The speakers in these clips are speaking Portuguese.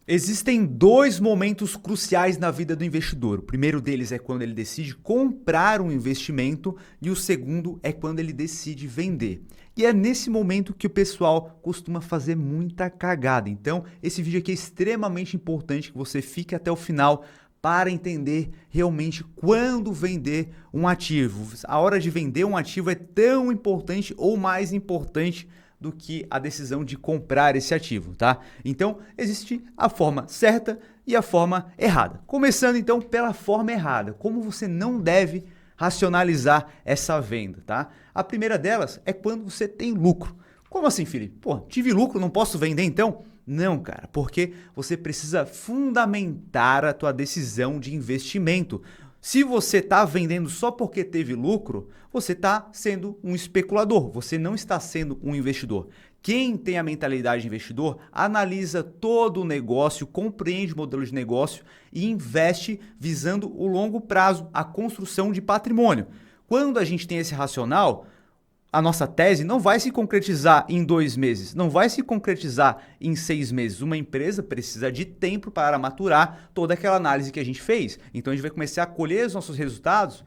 Existem dois momentos cruciais na vida do investidor. O primeiro deles é quando ele decide comprar um investimento e o segundo é quando ele decide vender. E é nesse momento que o pessoal costuma fazer muita cagada. Então, esse vídeo aqui é extremamente importante que você fique até o final para entender realmente quando vender um ativo. A hora de vender um ativo é tão importante ou mais importante do que a decisão de comprar esse ativo, tá? Então, existe a forma certa e a forma errada. Começando então pela forma errada, como você não deve racionalizar essa venda, tá? A primeira delas é quando você tem lucro. Como assim, Felipe? Pô, tive lucro, não posso vender então? Não, cara, porque você precisa fundamentar a tua decisão de investimento. Se você está vendendo só porque teve lucro, você está sendo um especulador, você não está sendo um investidor. Quem tem a mentalidade de investidor analisa todo o negócio, compreende o modelo de negócio e investe visando o longo prazo, a construção de patrimônio. Quando a gente tem esse racional, a nossa tese não vai se concretizar em 2 meses, não vai se concretizar em 6 meses. Uma empresa precisa de tempo para maturar toda aquela análise que a gente fez. Então a gente vai começar a colher os nossos resultados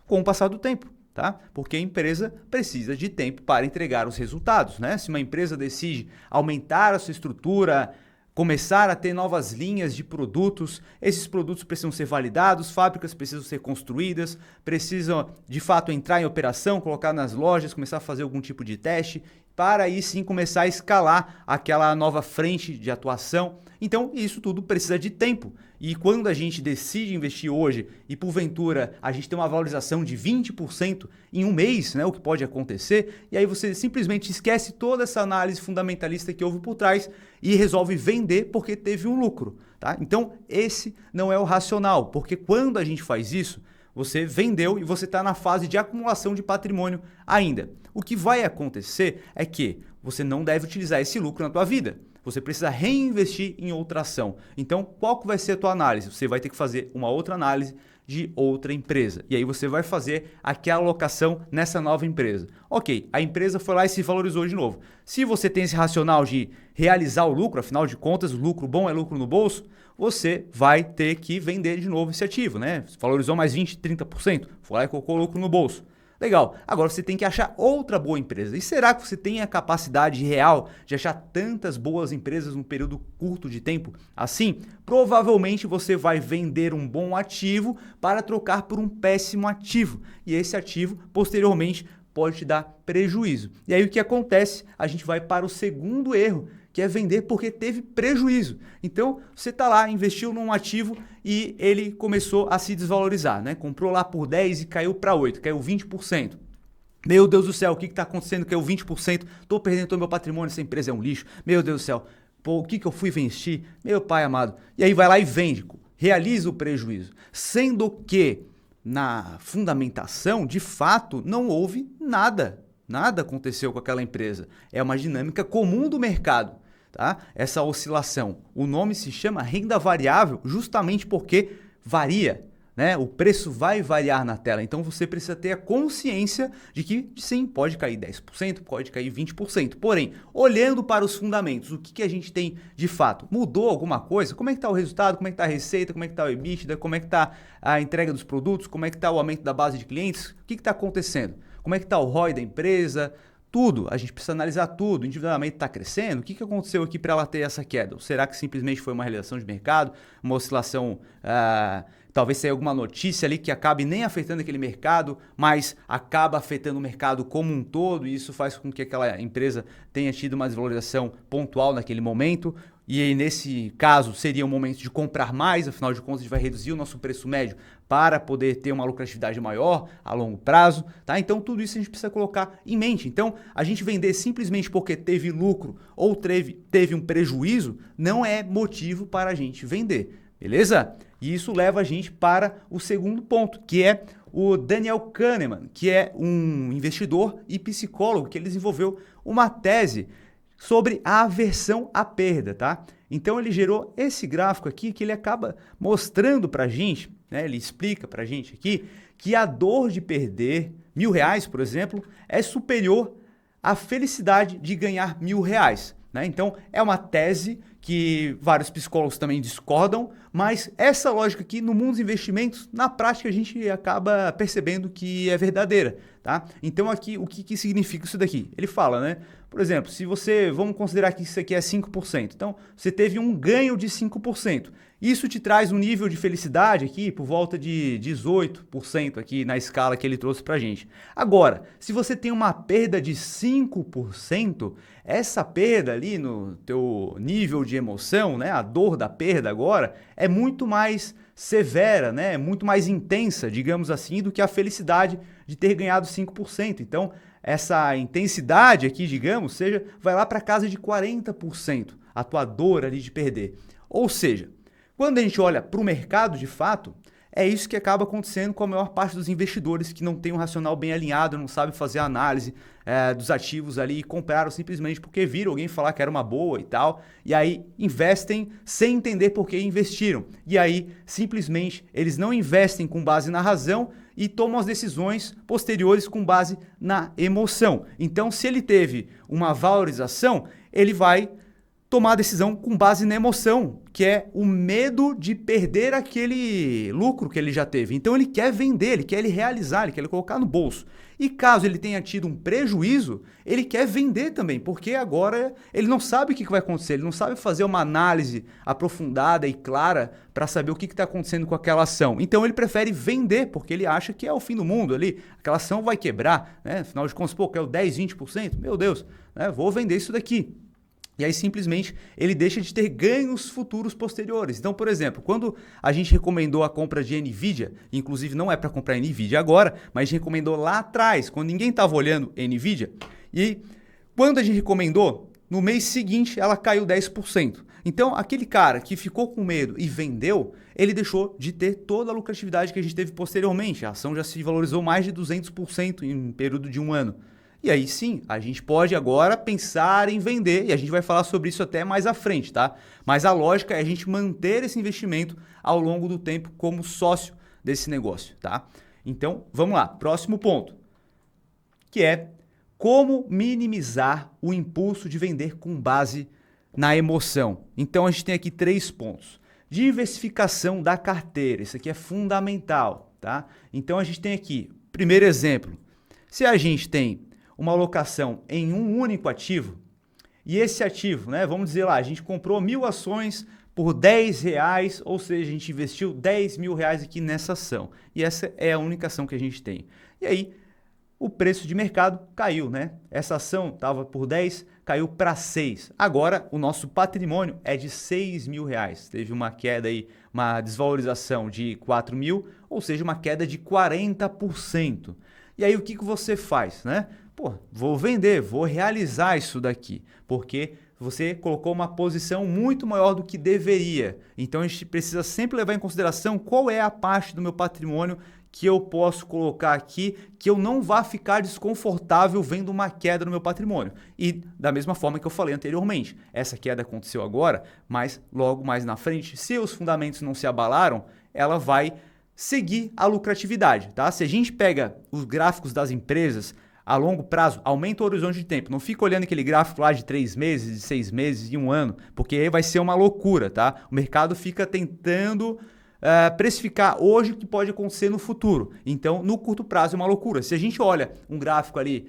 com o passar do tempo, tá? Porque a empresa precisa de tempo para entregar os resultados, né? Se uma empresa decide aumentar a sua estrutura, começar a ter novas linhas de produtos, esses produtos precisam ser validados, fábricas precisam ser construídas, precisam de fato entrar em operação, colocar nas lojas, começar a fazer algum tipo de teste, para aí sim começar a escalar aquela nova frente de atuação. Então isso tudo precisa de tempo. E quando a gente decide investir hoje e porventura a gente tem uma valorização de 20% em um mês, né, o que pode acontecer, e aí você simplesmente esquece toda essa análise fundamentalista que houve por trás e resolve vender porque teve um lucro, tá? Então esse não é o racional, porque quando a gente faz isso, você vendeu e você está na fase de acumulação de patrimônio ainda. O que vai acontecer é que você não deve utilizar esse lucro na tua vida. Você precisa reinvestir em outra ação. Então, qual que vai ser a tua análise? Você vai ter que fazer uma outra análise de outra empresa. E aí você vai fazer aquela alocação nessa nova empresa. Ok, a empresa foi lá e se valorizou de novo. Se você tem esse racional de realizar o lucro, afinal de contas, lucro bom é lucro no bolso, você vai ter que vender de novo esse ativo, né? Valorizou mais 20, 30%, foi lá e colocou o lucro no bolso. Legal, agora você tem que achar outra boa empresa. E será que você tem a capacidade real de achar tantas boas empresas num período curto de tempo? Assim, provavelmente você vai vender um bom ativo para trocar por um péssimo ativo. E esse ativo, posteriormente, pode te dar prejuízo. E aí o que acontece? A gente vai para o segundo erro, que é vender porque teve prejuízo. Então, você está lá, investiu num ativo e ele começou a se desvalorizar, né? Comprou lá por 10 e caiu para 8, caiu 20%. Meu Deus do céu, o que está acontecendo? Caiu 20%, estou perdendo todo o meu patrimônio, essa empresa é um lixo. Meu Deus do céu, pô, o que eu fui investir? Meu pai amado. E aí vai lá e vende, realiza o prejuízo. Sendo que na fundamentação, de fato, não houve nada. Nada aconteceu com aquela empresa. É uma dinâmica comum do mercado. Tá? Essa oscilação. O nome se chama renda variável justamente porque varia, né? O preço vai variar na tela. Então você precisa ter a consciência de que sim, pode cair 10%, pode cair 20%. Porém, olhando para os fundamentos, o que a gente tem de fato? Mudou alguma coisa? Como é que está o resultado? Como é que está a receita? Como é que está o EBITDA? Como é que está a entrega dos produtos? Como é que está o aumento da base de clientes? O que está acontecendo? Como é que está o ROI da empresa? Tudo, a gente precisa analisar tudo, individualmente está crescendo, o que aconteceu aqui para ela ter essa queda? Ou será que simplesmente foi uma realização de mercado, uma oscilação, talvez saia alguma notícia ali que acabe nem afetando aquele mercado, mas acaba afetando o mercado como um todo e isso faz com que aquela empresa tenha tido uma desvalorização pontual naquele momento? E aí, nesse caso, seria um momento de comprar mais, afinal de contas, a gente vai reduzir o nosso preço médio para poder ter uma lucratividade maior a longo prazo, tá? Então, tudo isso a gente precisa colocar em mente. Então, a gente vender simplesmente porque teve lucro ou teve um prejuízo não é motivo para a gente vender, beleza? E isso leva a gente para o segundo ponto, que é o Daniel Kahneman, que é um investidor e psicólogo que ele desenvolveu uma tese sobre a aversão à perda, tá? Então ele gerou esse gráfico aqui que ele acaba mostrando pra gente, né? Ele explica pra gente aqui que a dor de perder R$ 1.000, por exemplo, é superior à felicidade de ganhar R$ 1.000, né? Então é uma tese que vários psicólogos também discordam, mas essa lógica aqui no mundo dos investimentos, na prática a gente acaba percebendo que é verdadeira, tá? Então aqui, o que significa isso daqui? Ele fala, né? Por exemplo, se você, vamos considerar que isso aqui é 5%, então você teve um ganho de 5%. Isso te traz um nível de felicidade aqui por volta de 18% aqui na escala que ele trouxe pra gente. Agora, se você tem uma perda de 5%, essa perda ali no teu nível de emoção, né, a dor da perda agora, é muito mais severa, né, é muito mais intensa, digamos assim, do que a felicidade de ter ganhado 5%. Então, essa intensidade aqui, digamos, vai lá para casa de 40%, a tua dor ali de perder. Ou seja, quando a gente olha para o mercado de fato, é isso que acaba acontecendo com a maior parte dos investidores que não tem um racional bem alinhado, não sabe fazer a análise dos ativos ali e compraram simplesmente porque viram alguém falar que era uma boa e tal, e aí investem sem entender por que investiram. E aí, simplesmente, eles não investem com base na razão e tomam as decisões posteriores com base na emoção. Então, se ele teve uma valorização, ele vai tomar a decisão com base na emoção, que é o medo de perder aquele lucro que ele já teve. Então ele quer vender, ele quer realizar, ele quer colocar no bolso. E caso ele tenha tido um prejuízo, ele quer vender também, porque agora ele não sabe o que vai acontecer, ele não sabe fazer uma análise aprofundada e clara para saber o que está acontecendo com aquela ação. Então ele prefere vender, porque ele acha que é o fim do mundo ali, aquela ação vai quebrar, né? Afinal de contas, pô, quer o 10, 20%? Meu Deus, né? Vou vender isso daqui. E aí simplesmente ele deixa de ter ganhos futuros posteriores. Então, por exemplo, quando a gente recomendou a compra de Nvidia, inclusive não é para comprar Nvidia agora, mas a gente recomendou lá atrás, quando ninguém estava olhando Nvidia, e quando a gente recomendou, no mês seguinte ela caiu 10%. Então, aquele cara que ficou com medo e vendeu, ele deixou de ter toda a lucratividade que a gente teve posteriormente. A ação já se valorizou mais de 200% em um período de um ano. E aí sim, a gente pode agora pensar em vender, e a gente vai falar sobre isso até mais à frente, tá? Mas a lógica é a gente manter esse investimento ao longo do tempo como sócio desse negócio, tá? Então, vamos lá, próximo ponto, que é como minimizar o impulso de vender com base na emoção. Então, a gente tem aqui 3 pontos. Diversificação da carteira, isso aqui é fundamental, tá? Então, a gente tem aqui, primeiro exemplo, se a gente tem uma alocação em um único ativo, e esse ativo, né, vamos dizer lá, a gente comprou 1.000 ações por R$10, ou seja, a gente investiu R$10.000 aqui nessa ação, e essa é a única ação que a gente tem. E aí, o preço de mercado caiu, né? Essa ação estava por 10, caiu para 6. Agora, o nosso patrimônio é de R$6.000. Teve uma queda aí, uma desvalorização de 4.000, ou seja, uma queda de 40%. E aí, o que você faz, né? Pô, vou vender, vou realizar isso daqui, porque você colocou uma posição muito maior do que deveria. Então a gente precisa sempre levar em consideração qual é a parte do meu patrimônio que eu posso colocar aqui, que eu não vá ficar desconfortável vendo uma queda no meu patrimônio. E da mesma forma que eu falei anteriormente, essa queda aconteceu agora, mas logo mais na frente, se os fundamentos não se abalaram, ela vai seguir a lucratividade, tá? Se a gente pega os gráficos das empresas a longo prazo, aumenta o horizonte de tempo. Não fica olhando aquele gráfico lá de 3 meses, de 6 meses, de 1 ano, porque aí vai ser uma loucura, tá? O mercado fica tentando precificar hoje o que pode acontecer no futuro. Então, no curto prazo é uma loucura. Se a gente olha um gráfico ali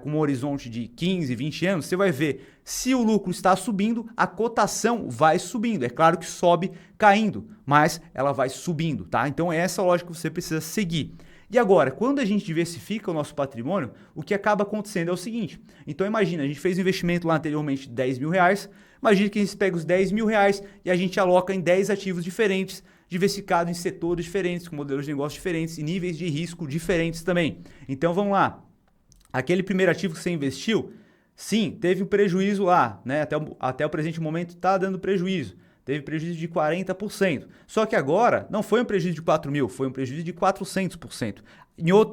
com um horizonte de 15, 20 anos, você vai ver se o lucro está subindo, a cotação vai subindo. É claro que sobe caindo, mas ela vai subindo, tá? Então, é essa lógica que você precisa seguir. E agora, quando a gente diversifica o nosso patrimônio, o que acaba acontecendo é o seguinte. Então imagina, a gente fez um investimento lá anteriormente de R$10.000, imagina que a gente pega os R$10.000 e a gente aloca em 10 ativos diferentes, diversificado em setores diferentes, com modelos de negócio diferentes e níveis de risco diferentes também. Então vamos lá, aquele primeiro ativo que você investiu, sim, teve um prejuízo lá, né? Até o presente momento está dando prejuízo. Teve prejuízo de 40%. Só que agora não foi um prejuízo de 4.000, foi um prejuízo de 400%.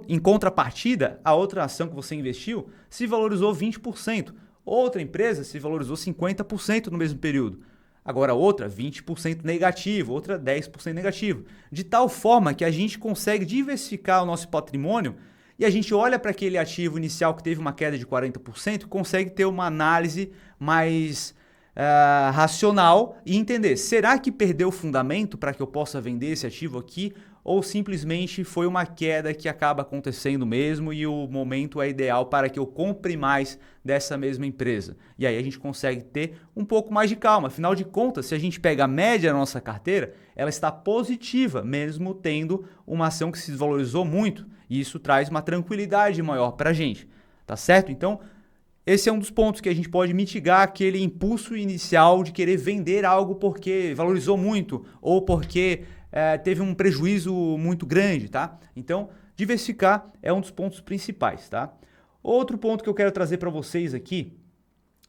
Em contrapartida, a outra ação que você investiu se valorizou 20%. Outra empresa se valorizou 50% no mesmo período. Agora outra 20% negativo, outra 10% negativo. De tal forma que a gente consegue diversificar o nosso patrimônio e a gente olha para aquele ativo inicial que teve uma queda de 40% e consegue ter uma análise mais racional e entender, será que perdeu o fundamento para que eu possa vender esse ativo aqui? Ou simplesmente foi uma queda que acaba acontecendo mesmo e o momento é ideal para que eu compre mais dessa mesma empresa. E aí a gente consegue ter um pouco mais de calma. Afinal de contas, se a gente pega a média da nossa carteira, ela está positiva, mesmo tendo uma ação que se desvalorizou muito. E isso traz uma tranquilidade maior para a gente, tá certo? Então, esse é um dos pontos que a gente pode mitigar aquele impulso inicial de querer vender algo porque valorizou muito ou porque teve um prejuízo muito grande, tá? Então, diversificar é um dos pontos principais, tá? Outro ponto que eu quero trazer para vocês aqui,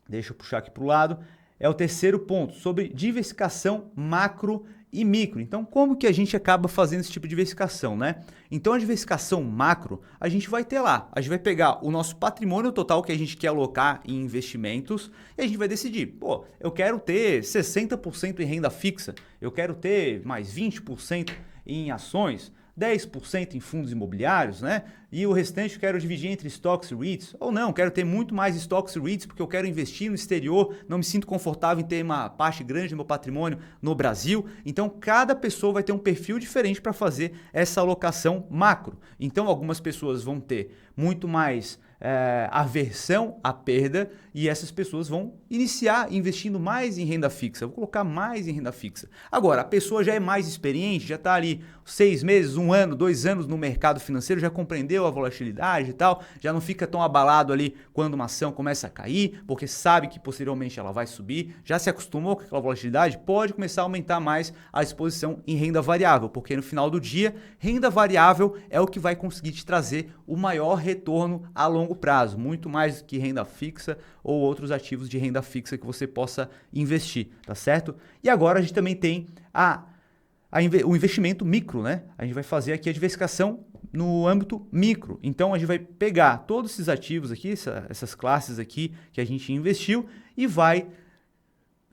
deixa eu puxar aqui para o lado, é o terceiro ponto, sobre diversificação macro e micro. Então, como que a gente acaba fazendo esse tipo de diversificação, né? Então, a diversificação macro, a gente vai ter lá, a gente vai pegar o nosso patrimônio total que a gente quer alocar em investimentos e a gente vai decidir, pô, eu quero ter 60% em renda fixa, eu quero ter mais 20% em ações, 10% em fundos imobiliários, né? E o restante eu quero dividir entre stocks e REITs. Ou não, quero ter muito mais stocks e REITs porque eu quero investir no exterior, não me sinto confortável em ter uma parte grande do meu patrimônio no Brasil. Então, cada pessoa vai ter um perfil diferente para fazer essa alocação macro. Então, algumas pessoas vão ter muito mais aversão à perda e essas pessoas vão iniciar investindo mais em renda fixa, vou colocar mais em renda fixa. Agora, a pessoa já é mais experiente, já está ali 6 meses, 1 ano, 2 anos no mercado financeiro, já compreendeu a volatilidade e tal, já não fica tão abalado ali quando uma ação começa a cair, porque sabe que posteriormente ela vai subir, já se acostumou com aquela volatilidade, pode começar a aumentar mais a exposição em renda variável, porque no final do dia, renda variável é o que vai conseguir te trazer o maior retorno a longo prazo, muito mais do que renda fixa ou outros ativos de renda fixa que você possa investir, tá certo? E agora a gente também tem o investimento micro, né? A gente vai fazer aqui a diversificação no âmbito micro. Então a gente vai pegar todos esses ativos aqui, essas classes aqui que a gente investiu e vai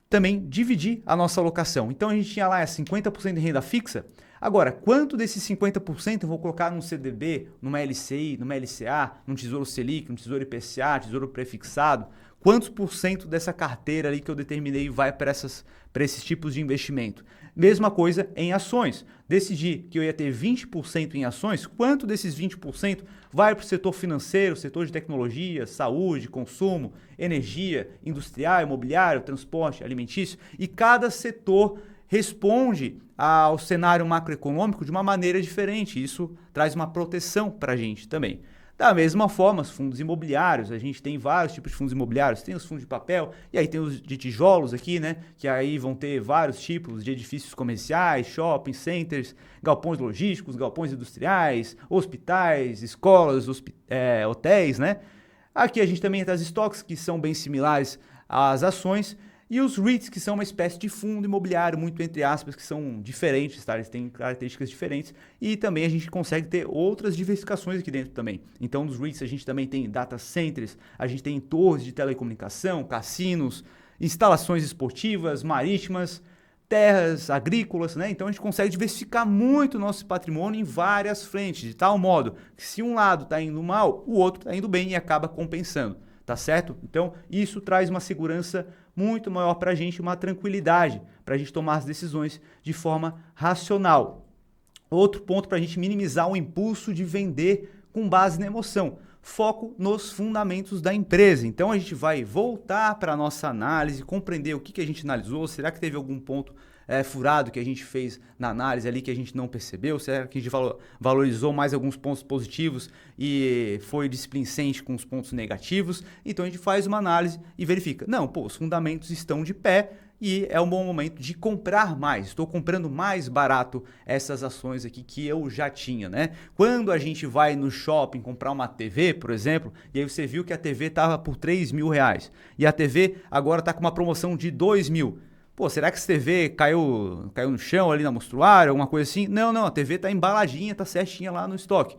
também dividir a nossa alocação. Então a gente tinha lá 50% de renda fixa. Agora, quanto desses 50% eu vou colocar num CDB, numa LCI, numa LCA, num Tesouro Selic, num Tesouro IPCA, Tesouro Prefixado? Quantos por cento dessa carteira ali que eu determinei vai para esses tipos de investimento? Mesma coisa em ações. Decidi que eu ia ter 20% em ações, quanto desses 20% vai para o setor financeiro, setor de tecnologia, saúde, consumo, energia, industrial, imobiliário, transporte, alimentício? E cada setor responde ao cenário macroeconômico de uma maneira diferente. Isso traz uma proteção para a gente também. Da mesma forma, os fundos imobiliários, a gente tem vários tipos de fundos imobiliários, tem os fundos de papel e aí tem os de tijolos aqui, né? Que aí vão ter vários tipos de edifícios comerciais, shopping centers, galpões logísticos, galpões industriais, hospitais, escolas, hotéis, né? Aqui a gente também tem as estoques que são bem similares às ações. E os REITs, que são uma espécie de fundo imobiliário, muito entre aspas, que são diferentes, tá? Eles têm características diferentes e também a gente consegue ter outras diversificações aqui dentro também. Então, nos REITs a gente também tem data centers, a gente tem torres de telecomunicação, cassinos, instalações esportivas, marítimas, terras agrícolas, né? Então a gente consegue diversificar muito o nosso patrimônio em várias frentes, de tal modo que se um lado está indo mal, o outro está indo bem e acaba compensando, tá certo? Então, isso traz uma segurança muito maior para a gente, uma tranquilidade para a gente tomar as decisões de forma racional. Outro ponto para a gente minimizar o impulso de vender com base na emoção. Foco nos fundamentos da empresa. Então a gente vai voltar para a nossa análise, compreender o que a gente analisou, será que teve algum ponto furado que a gente fez na análise ali que a gente não percebeu, será que a gente valorizou mais alguns pontos positivos e foi displicente com os pontos negativos. Então a gente faz uma análise e verifica, não, pô, os fundamentos estão de pé e é um bom momento de comprar mais. Estou comprando mais barato essas ações aqui que eu já tinha, né? Quando a gente vai no shopping comprar uma TV, por exemplo, e aí você viu que a TV estava por R$3.000 e a TV agora está com uma promoção de R$2.000. Pô, será que essa TV caiu no chão ali na mostruária, alguma coisa assim? Não, a TV tá embaladinha, tá certinha lá no estoque.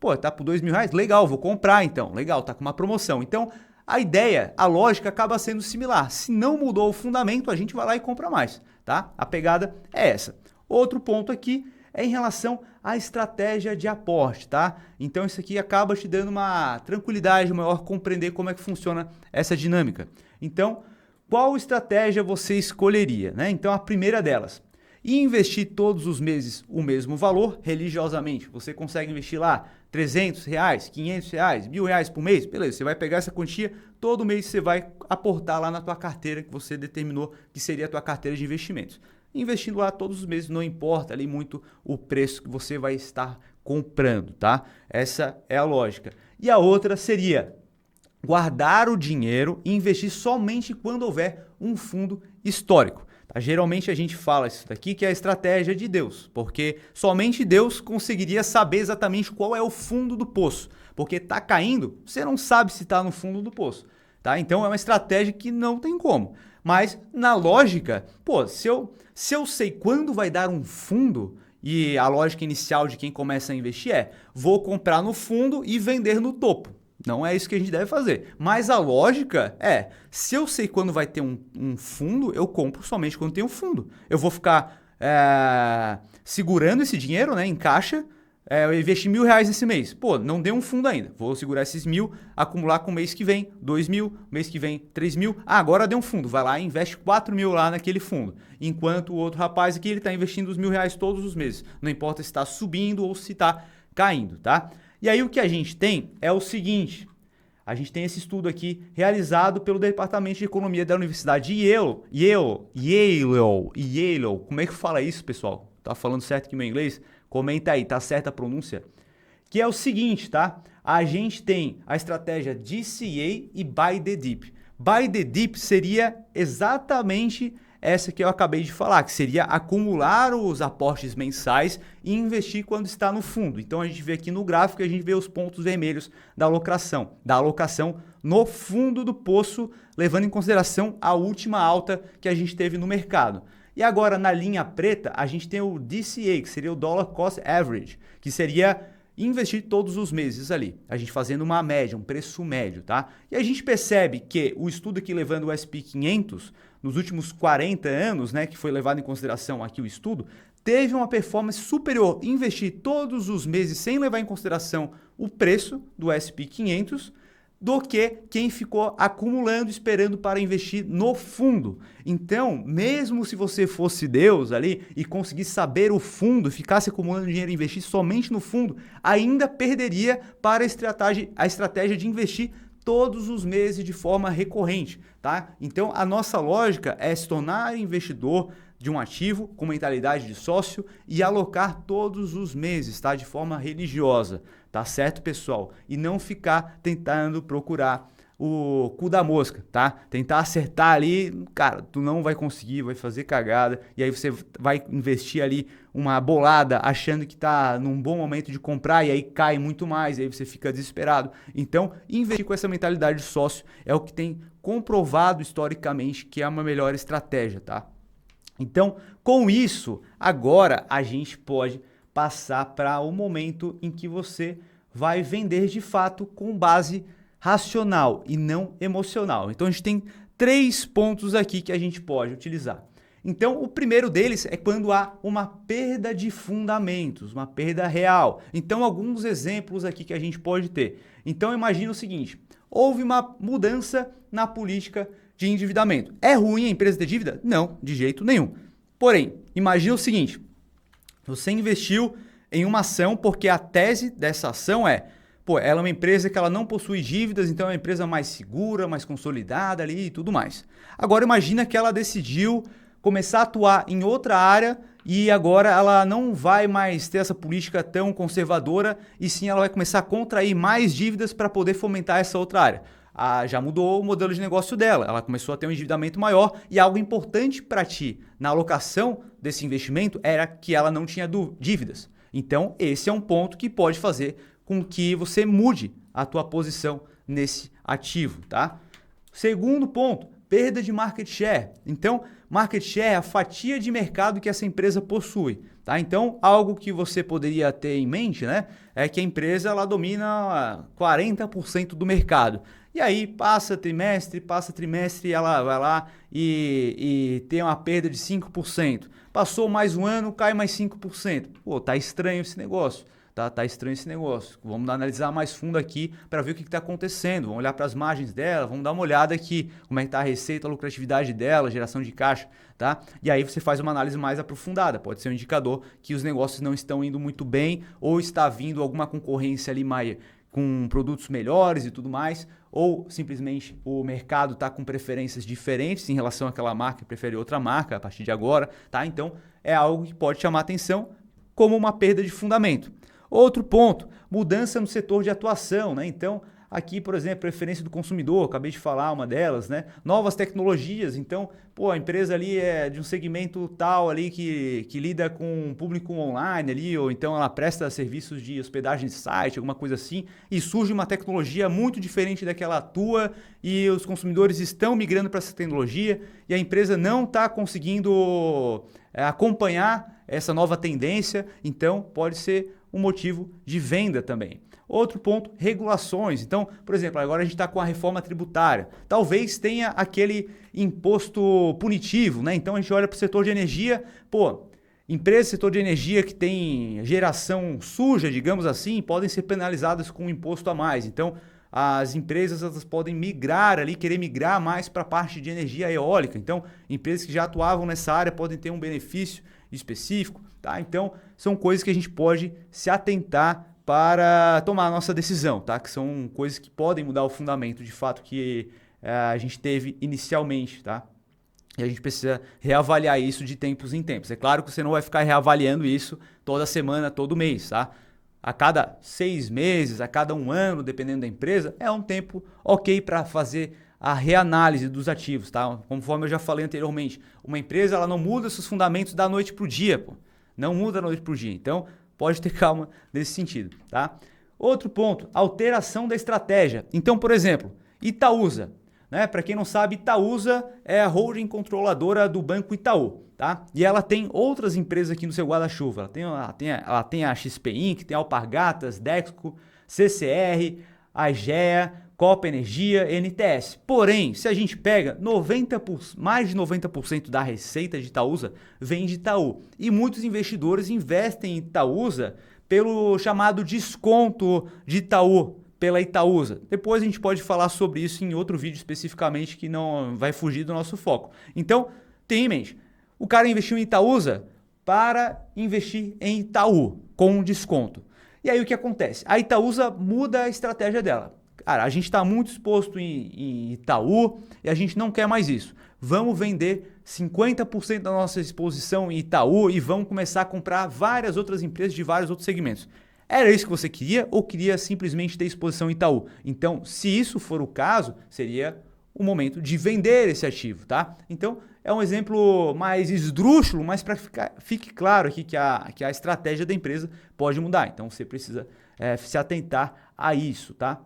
Pô, tá por R$2.000? Legal, vou comprar então. Legal, tá com uma promoção. Então, a ideia, a lógica acaba sendo similar. Se não mudou o fundamento, a gente vai lá e compra mais, tá? A pegada é essa. Outro ponto aqui é em relação à estratégia de aporte, tá? Então, isso aqui acaba te dando uma tranquilidade maior, compreender como é que funciona essa dinâmica. Então, qual estratégia você escolheria, né? Então, a primeira delas, investir todos os meses o mesmo valor religiosamente. Você consegue investir lá R$300, R$500, R$1.000 por mês? Beleza, você vai pegar essa quantia, todo mês você vai aportar lá na tua carteira que você determinou que seria a tua carteira de investimentos. Investindo lá todos os meses, não importa ali muito o preço que você vai estar comprando, tá? Essa é a lógica. E a outra seria guardar o dinheiro e investir somente quando houver um fundo histórico. Tá? Geralmente a gente fala isso daqui que é a estratégia de Deus, porque somente Deus conseguiria saber exatamente qual é o fundo do poço, porque tá caindo, você não sabe se está no fundo do poço. Tá? Então é uma estratégia que não tem como. Mas na lógica, pô, se eu sei quando vai dar um fundo, e a lógica inicial de quem começa a investir é: vou comprar no fundo e vender no topo. Não é isso que a gente deve fazer. Mas a lógica é, se eu sei quando vai ter um fundo, eu compro somente quando tem um fundo. Eu vou ficar segurando esse dinheiro, né, em caixa. Eu investi R$1.000 esse mês. Pô, não deu um fundo ainda. Vou segurar esses 1.000, acumular com o mês que vem 2.000, mês que vem 3.000. Ah, agora deu um fundo. Vai lá e investe 4.000 lá naquele fundo. Enquanto o outro rapaz aqui, ele está investindo os R$1.000 todos os meses. Não importa se está subindo ou se está caindo, tá? E aí o que a gente tem é o seguinte. A gente tem esse estudo aqui realizado pelo Departamento de Economia da Universidade de Yale. Como é que fala isso, pessoal? Tá falando certo aqui meu inglês? Comenta aí, tá certa a pronúncia? Que é o seguinte, tá? A gente tem a estratégia DCA e Buy the Dip. Buy the Dip seria exatamente essa que eu acabei de falar, que seria acumular os aportes mensais e investir quando está no fundo. Então a gente vê aqui no gráfico, a gente vê os pontos vermelhos da alocação no fundo do poço, levando em consideração a última alta que a gente teve no mercado. E agora na linha preta, a gente tem o DCA, que seria o Dollar Cost Average, que seria investir todos os meses ali, a gente fazendo uma média, um preço médio, tá? E a gente percebe que o estudo aqui levando o S&P 500 nos últimos 40 anos, né, que foi levado em consideração aqui o estudo, teve uma performance superior investir todos os meses sem levar em consideração o preço do S&P 500 do que quem ficou acumulando, esperando para investir no fundo. Então, mesmo se você fosse Deus ali e conseguisse saber o fundo, ficasse acumulando dinheiro e investir somente no fundo, ainda perderia para a estratégia de investir todos os meses de forma recorrente, tá? Então, a nossa lógica é se tornar investidor de um ativo com mentalidade de sócio e alocar todos os meses, tá? De forma religiosa, tá certo, pessoal? E não ficar tentando procurar o cu da mosca, tá? Tentar acertar ali, cara, tu não vai conseguir, vai fazer cagada, e aí você vai investir ali uma bolada achando que tá num bom momento de comprar e aí cai muito mais, e aí você fica desesperado. Então, investir com essa mentalidade de sócio é o que tem comprovado historicamente que é uma melhor estratégia, tá? Então, com isso, agora a gente pode passar para o momento em que você vai vender de fato com base racional e não emocional. Então, a gente tem 3 pontos aqui que a gente pode utilizar. Então, o primeiro deles é quando há uma perda de fundamentos, uma perda real. Então, alguns exemplos aqui que a gente pode ter. Então, imagina o seguinte, houve uma mudança na política de endividamento. É ruim a empresa ter dívida? Não, de jeito nenhum. Porém, imagina o seguinte, você investiu em uma ação porque a tese dessa ação é, pô, ela é uma empresa que ela não possui dívidas, então é uma empresa mais segura, mais consolidada ali e tudo mais. Agora imagina que ela decidiu começar a atuar em outra área e agora ela não vai mais ter essa política tão conservadora e sim ela vai começar a contrair mais dívidas para poder fomentar essa outra área. Já mudou o modelo de negócio dela, ela começou a ter um endividamento maior e algo importante para ti na alocação desse investimento era que ela não tinha dívidas. Então, esse é um ponto que pode fazer com que você mude a tua posição nesse ativo, tá? Segundo ponto, perda de market share. Então, market share é a fatia de mercado que essa empresa possui, tá? Então, algo que você poderia ter em mente, né, é que a empresa ela domina 40% do mercado. E aí, passa trimestre, ela vai lá e tem uma perda de 5%. Passou mais um ano, cai mais 5%. Pô, tá estranho esse negócio. tá estranho esse negócio. Vamos analisar mais fundo aqui para ver o que está acontecendo. Vamos olhar para as margens dela, vamos dar uma olhada aqui, como é que está a receita, a lucratividade dela, geração de caixa, tá? E aí você faz uma análise mais aprofundada. Pode ser um indicador que os negócios não estão indo muito bem ou está vindo alguma concorrência ali mais com produtos melhores e tudo mais, ou simplesmente o mercado está com preferências diferentes em relação àquela marca e prefere outra marca a partir de agora, tá? Então é algo que pode chamar atenção como uma perda de fundamento. Outro ponto, mudança no setor de atuação, né? Então, aqui, por exemplo, preferência do consumidor, acabei de falar uma delas, né? Novas tecnologias, então, a empresa ali é de um segmento tal ali que lida com público online ali, ou então ela presta serviços de hospedagem de site, alguma coisa assim, e surge uma tecnologia muito diferente daquela tua e os consumidores estão migrando para essa tecnologia e a empresa não está conseguindo acompanhar essa nova tendência, então pode ser um motivo de venda também. Outro ponto, regulações. Então, por exemplo, agora a gente está com a reforma tributária. Talvez tenha aquele imposto punitivo, né? Então a gente olha para o setor de energia, empresas do setor de energia que tem geração suja, digamos assim, podem ser penalizadas com um imposto a mais. Então, as empresas elas podem migrar ali, querer migrar mais para a parte de energia eólica. Então, empresas que já atuavam nessa área podem ter um benefício específico, tá? Então, são coisas que a gente pode se atentar para tomar a nossa decisão, tá? Que são coisas que podem mudar o fundamento de fato que a gente teve inicialmente, tá? E a gente precisa reavaliar isso de tempos em tempos. É claro que você não vai ficar reavaliando isso toda semana, todo mês, tá? A cada 6 meses, a cada 1 ano, dependendo da empresa, é um tempo ok para fazer a reanálise dos ativos, tá? Conforme eu já falei anteriormente, uma empresa ela não muda seus fundamentos da noite para o dia, não muda da noite para o dia. Então, pode ter calma nesse sentido, tá? Outro ponto, alteração da estratégia. Então, por exemplo, Itaúsa, né? Para quem não sabe, Itaúsa é a holding controladora do Banco Itaú, tá? E ela tem outras empresas aqui no seu guarda-chuva. Ela tem a XP Inc., tem a Alpargatas, Dexco, CCR, Agea, Copa Energia, NTS. Porém, se a gente pega mais de 90% da receita de Itaúsa vem de Itaú. E muitos investidores investem em Itaúsa pelo chamado desconto de Itaú, pela Itaúsa. Depois a gente pode falar sobre isso em outro vídeo especificamente que não vai fugir do nosso foco. Então, tenha em mente, o cara investiu em Itaúsa para investir em Itaú com desconto. E aí o que acontece? A Itaúsa muda a estratégia dela. Cara, a gente está muito exposto em Itaú e a gente não quer mais isso. Vamos vender 50% da nossa exposição em Itaú e vamos começar a comprar várias outras empresas de vários outros segmentos. Era isso que você queria ou queria simplesmente ter exposição em Itaú? Então, se isso for o caso, seria o momento de vender esse ativo, tá? Então, é um exemplo mais esdrúxulo, mas para fique claro aqui que a estratégia da empresa pode mudar. Então, você precisa se atentar a isso, tá?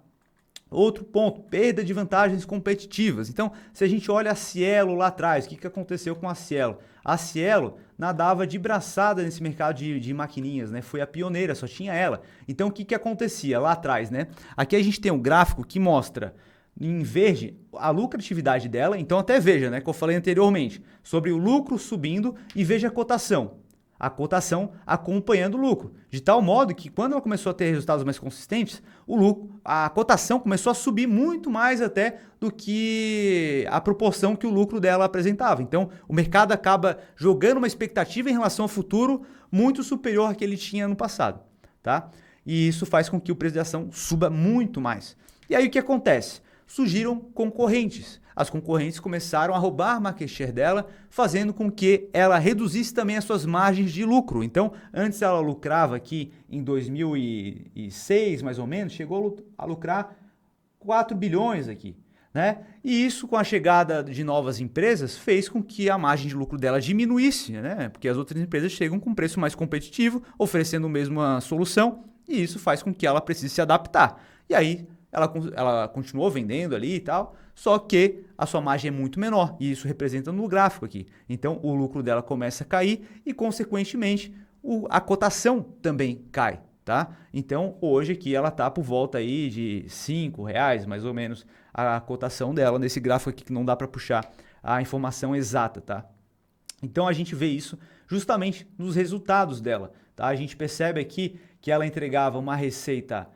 Outro ponto, perda de vantagens competitivas. Então, se a gente olha a Cielo lá atrás, o que aconteceu com a Cielo? A Cielo nadava de braçada nesse mercado de maquininhas, né? Foi a pioneira, só tinha ela. Então, o que acontecia lá atrás, né? Aqui a gente tem um gráfico que mostra em verde a lucratividade dela. Então, até veja, né? Que eu falei anteriormente sobre o lucro subindo e veja a cotação. A cotação acompanhando o lucro, de tal modo que quando ela começou a ter resultados mais consistentes, a cotação começou a subir muito mais até do que a proporção que o lucro dela apresentava. Então, o mercado acaba jogando uma expectativa em relação ao futuro muito superior à que ele tinha no passado, tá? E isso faz com que o preço de ação suba muito mais. E aí o que acontece? Surgiram concorrentes. As concorrentes começaram a roubar market share dela, fazendo com que ela reduzisse também as suas margens de lucro. Então, antes ela lucrava aqui em 2006, mais ou menos, chegou a lucrar 4 bilhões aqui, né? E isso, com a chegada de novas empresas, fez com que a margem de lucro dela diminuísse, né? Porque as outras empresas chegam com preço mais competitivo, oferecendo a mesma solução, e isso faz com que ela precise se adaptar. E aí, ela continuou vendendo ali e tal, só que a sua margem é muito menor, e isso representa no gráfico aqui. Então, o lucro dela começa a cair e, consequentemente, a cotação também cai, tá? Então, hoje aqui ela está por volta aí de R$5, mais ou menos, a cotação dela nesse gráfico aqui que não dá para puxar a informação exata, tá? Então, a gente vê isso justamente nos resultados dela, tá? A gente percebe aqui que ela entregava uma receita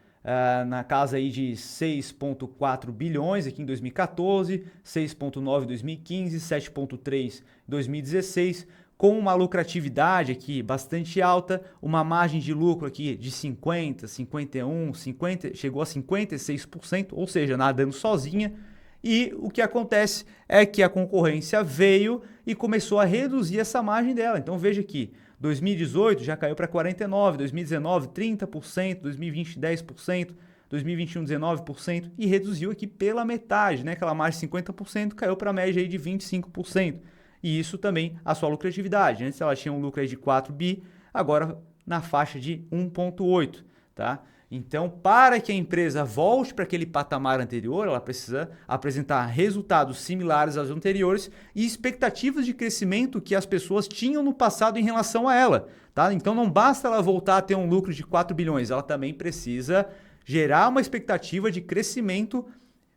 na casa aí de 6,4 bilhões aqui em 2014, 6,9 em 2015, 7,3 em 2016, com uma lucratividade aqui bastante alta, uma margem de lucro aqui de 50, 51, 50, chegou a 56%, ou seja, nadando sozinha. E o que acontece é que a concorrência veio e começou a reduzir essa margem dela. Então veja aqui, 2018 já caiu para 49%, 2019 30%, 2020 10%, 2021 19% e reduziu aqui pela metade, né? Aquela margem de 50% caiu para a média aí de 25%. E isso também a sua lucratividade. Antes ela tinha um lucro aí de 4 bi, agora na faixa de 1,8, tá? Então, para que a empresa volte para aquele patamar anterior, ela precisa apresentar resultados similares aos anteriores e expectativas de crescimento que as pessoas tinham no passado em relação a ela, tá? Então, não basta ela voltar a ter um lucro de 4 bilhões, ela também precisa gerar uma expectativa de crescimento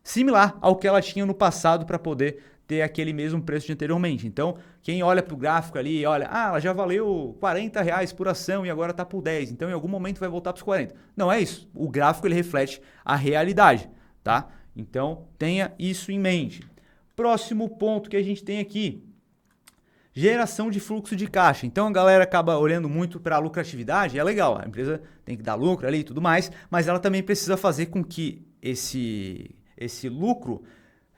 similar ao que ela tinha no passado para poder ter aquele mesmo preço de anteriormente. Então, quem olha para o gráfico ali, olha, ela já valeu R$40 por ação e agora está por 10, então em algum momento vai voltar para os 40. Não é isso. O gráfico ele reflete a realidade, tá? Então, tenha isso em mente. Próximo ponto que a gente tem aqui, geração de fluxo de caixa. Então, a galera acaba olhando muito para a lucratividade, é legal, a empresa tem que dar lucro ali e tudo mais, mas ela também precisa fazer com que esse lucro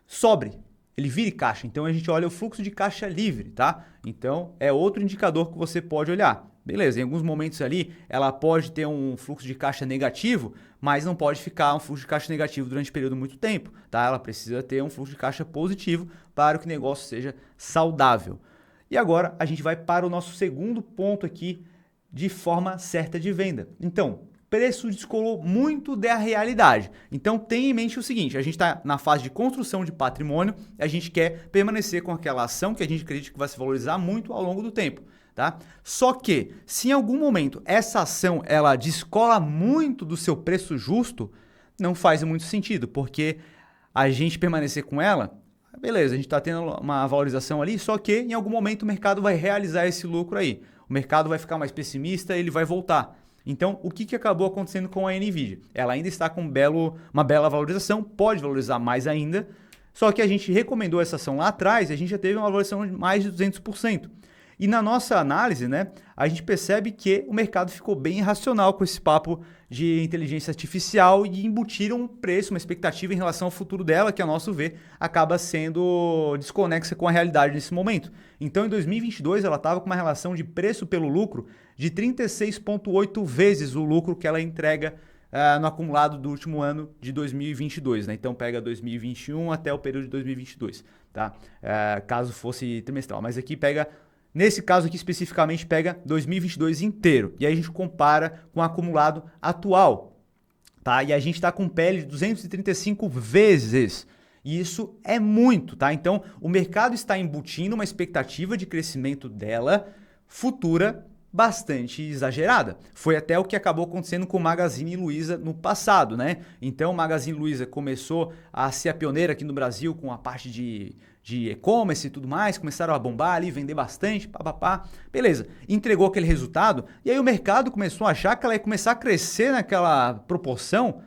sobre, ele vire caixa. Então a gente olha o fluxo de caixa livre, tá? Então é outro indicador que você pode olhar. Beleza, em alguns momentos ali ela pode ter um fluxo de caixa negativo, mas não pode ficar um fluxo de caixa negativo durante um período muito tempo, tá? Ela precisa ter um fluxo de caixa positivo para que o negócio seja saudável. E agora a gente vai para o nosso segundo ponto aqui de forma certa de venda. Então, preço descolou muito da realidade. Então tenha em mente o seguinte, a gente está na fase de construção de patrimônio, a gente quer permanecer com aquela ação que a gente acredita que vai se valorizar muito ao longo do tempo, tá? Só que se em algum momento essa ação ela descola muito do seu preço justo, não faz muito sentido, porque a gente permanecer com ela, beleza, a gente está tendo uma valorização ali, só que em algum momento o mercado vai realizar esse lucro aí. O mercado vai ficar mais pessimista, ele vai voltar. Então, o que acabou acontecendo com a NVIDIA? Ela ainda está com uma bela valorização, pode valorizar mais ainda, só que a gente recomendou essa ação lá atrás e a gente já teve uma valorização de mais de 200%. E na nossa análise, né, a gente percebe que o mercado ficou bem irracional com esse papo de inteligência artificial e embutiram um preço, uma expectativa em relação ao futuro dela, que a nosso ver acaba sendo desconexa com a realidade nesse momento. Então, em 2022, ela estava com uma relação de preço pelo lucro de 36,8 vezes o lucro que ela entrega no acumulado do último ano de 2022, né? Então pega 2021 até o período de 2022, tá? Caso fosse trimestral, mas aqui pega, nesse caso aqui especificamente, pega 2022 inteiro. E aí a gente compara com o acumulado atual, tá? E a gente está com PL de 235 vezes. E isso é muito, tá? Então o mercado está embutindo uma expectativa de crescimento dela futura bastante exagerada. Foi até o que acabou acontecendo com o Magazine Luiza no passado, né? Então, o Magazine Luiza começou a ser a pioneira aqui no Brasil com a parte de e-commerce e tudo mais, começaram a bombar ali, vender bastante, papapá. Beleza, entregou aquele resultado e aí o mercado começou a achar que ela ia começar a crescer naquela proporção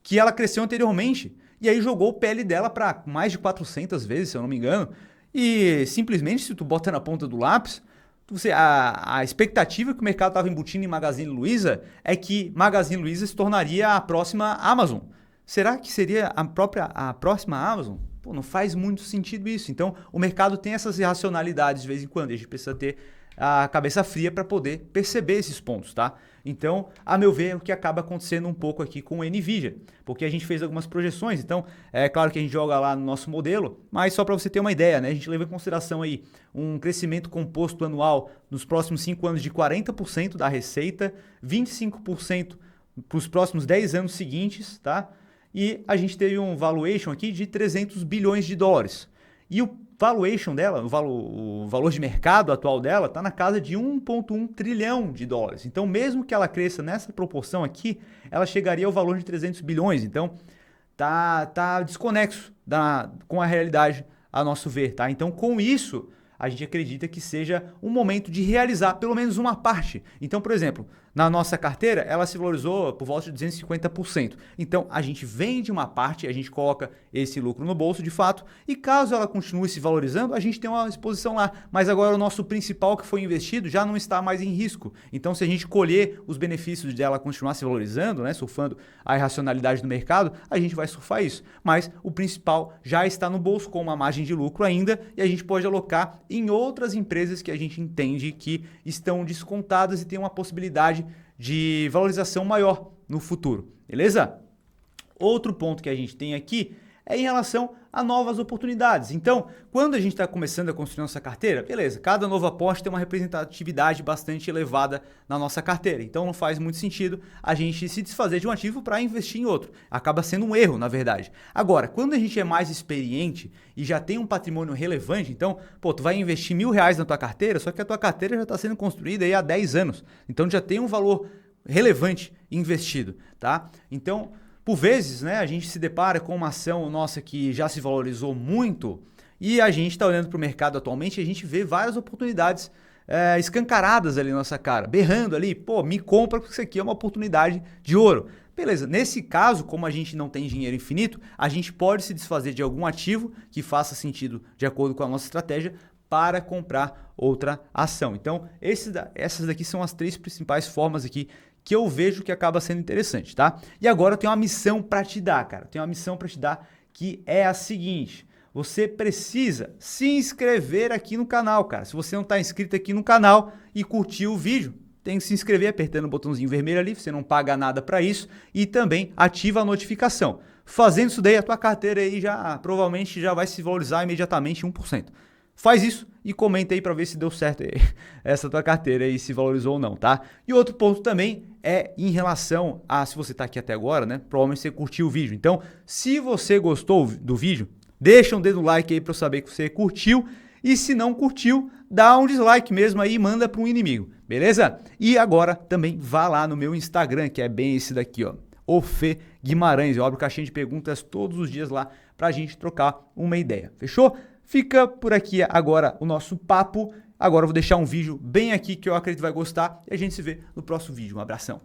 que ela cresceu anteriormente. E aí jogou o PL dela para mais de 400 vezes, se eu não me engano. E simplesmente, se tu bota na ponta do lápis, a expectativa que o mercado estava embutindo em Magazine Luiza é que Magazine Luiza se tornaria a próxima Amazon. Será que seria a próxima Amazon? Pô, não faz muito sentido isso. Então, o mercado tem essas irracionalidades de vez em quando. E a gente precisa ter a cabeça fria para poder perceber esses pontos, tá? Então, a meu ver, é o que acaba acontecendo um pouco aqui com o NVIDIA, porque a gente fez algumas projeções, então é claro que a gente joga lá no nosso modelo, mas só para você ter uma ideia, né? A gente leva em consideração aí um crescimento composto anual nos próximos 5 anos de 40% da receita, 25% para os próximos 10 anos seguintes, tá? E a gente teve um valuation aqui de 300 bilhões de dólares. E o valuation dela, o valor de mercado atual dela está na casa de 1,1 trilhão de dólares. Então, mesmo que ela cresça nessa proporção aqui, ela chegaria ao valor de 300 bilhões. Então, tá desconexo com a realidade a nosso ver, tá? Então, com isso, a gente acredita que seja um momento de realizar pelo menos uma parte. Então, por exemplo, na nossa carteira, ela se valorizou por volta de 250%. Então, a gente vende uma parte, a gente coloca esse lucro no bolso de fato, e caso ela continue se valorizando, a gente tem uma exposição lá. Mas agora o nosso principal que foi investido já não está mais em risco. Então, se a gente colher os benefícios dela continuar se valorizando, né, surfando a irracionalidade do mercado, a gente vai surfar isso. Mas o principal já está no bolso com uma margem de lucro ainda, e a gente pode alocar em outras empresas que a gente entende que estão descontadas e tem uma possibilidade de valorização maior no futuro, beleza? Outro ponto que a gente tem aqui é em relação a novas oportunidades. Então, quando a gente está começando a construir nossa carteira, beleza, cada novo aporte tem uma representatividade bastante elevada na nossa carteira. Então, não faz muito sentido a gente se desfazer de um ativo para investir em outro. Acaba sendo um erro, na verdade. Agora, quando a gente é mais experiente e já tem um patrimônio relevante, então, pô, tu vai investir R$1.000 na tua carteira, só que a tua carteira já está sendo construída aí há 10 anos. Então, já tem um valor relevante investido, tá? Então, por vezes, né, a gente se depara com uma ação nossa que já se valorizou muito e a gente está olhando para o mercado atualmente e a gente vê várias oportunidades escancaradas ali na nossa cara, berrando ali, pô, me compra porque isso aqui é uma oportunidade de ouro. Beleza, nesse caso, como a gente não tem dinheiro infinito, a gente pode se desfazer de algum ativo que faça sentido de acordo com a nossa estratégia para comprar outra ação. Então, essas daqui são as 3 principais formas aqui que eu vejo que acaba sendo interessante, tá? E agora eu tenho uma missão para te dar, cara. Tenho uma missão para te dar que é a seguinte: você precisa se inscrever aqui no canal, cara. Se você não está inscrito aqui no canal e curtiu o vídeo, tem que se inscrever apertando o botãozinho vermelho ali, você não paga nada para isso, e também ativa a notificação. Fazendo isso daí, a tua carteira aí provavelmente já vai se valorizar imediatamente 1%. Faz isso e comenta aí para ver se deu certo aí, essa tua carteira aí, se valorizou ou não, tá? E outro ponto também é em relação a, se você tá aqui até agora, né? Provavelmente você curtiu o vídeo. Então, se você gostou do vídeo, deixa um dedo no like aí para eu saber que você curtiu. E se não curtiu, dá um dislike mesmo aí e manda para um inimigo, beleza? E agora também vá lá no meu Instagram, que é bem esse daqui, ó. O Fê Guimarães. Eu abro caixinha de perguntas todos os dias lá pra gente trocar uma ideia. Fechou? Fica por aqui agora o nosso papo. Agora eu vou deixar um vídeo bem aqui que eu acredito que vai gostar e a gente se vê no próximo vídeo. Um abração.